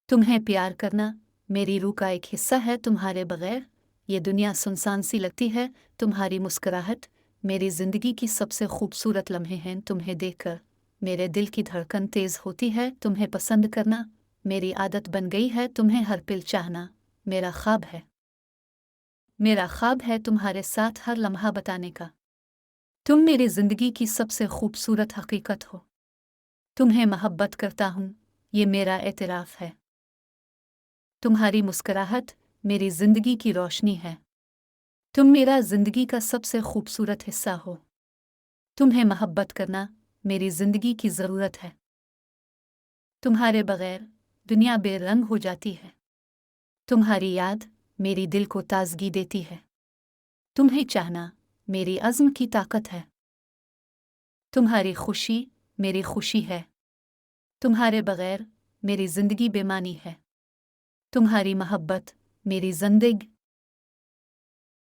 तुम्हें प्यार करना मेरी रूह का एक हिस्सा है। तुम्हारे बगैर ये दुनिया सुनसान सी लगती है। तुम्हारी मुस्कुराहट मेरी जिंदगी की सबसे खूबसूरत लम्हे हैं। तुम्हें देखकर मेरे दिल की धड़कन तेज होती है। तुम्हें पसंद करना मेरी आदत बन गई है। तुम्हें हर पल चाहना मेरा ख्वाब है। मेरा ख्वाब है तुम्हारे साथ हर लम्हा बताने का। तुम मेरी जिंदगी की सबसे खूबसूरत हकीकत हो। तुम्हें मोहब्बत करता हूँ, ये मेरा एतराफ़ है। तुम्हारी मुस्कुराहट मेरी जिंदगी की रोशनी है। तुम मेरा जिंदगी का सबसे खूबसूरत हिस्सा हो। तुम्हें मोहब्बत करना मेरी जिंदगी की ज़रूरत है। तुम्हारे बगैर दुनिया बेरंग हो जाती है। तुम्हारी याद मेरी दिल को ताजगी देती है। तुम्हें चाहना मेरी अज़्म की ताकत है। तुम्हारी खुशी मेरी खुशी है। तुम्हारे बगैर मेरी जिंदगी बेमानी है। तुम्हारी मोहब्बत मेरी जिंदगी